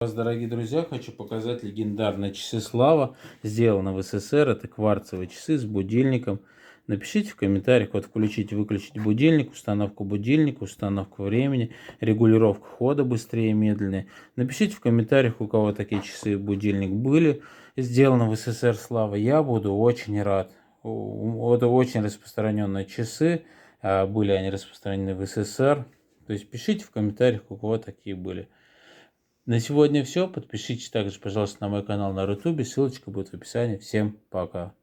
Вас, дорогие друзья, хочу показать легендарные часы Слава, сделаны в СССР. Это кварцевые часы с будильником. Напишите в комментариях, вот включить, выключить будильник, установку будильника, установку времени, регулировка хода быстрее, медленнее. Напишите в комментариях, у кого такие часы будильник были сделаны в СССР Слава. Я буду очень рад. Это очень распространенные часы, были они распространены в СССР. То есть пишите в комментариях, у кого такие были. На сегодня все. Подпишитесь также, пожалуйста, на мой канал на YouTube. Ссылочка будет в описании. Всем пока.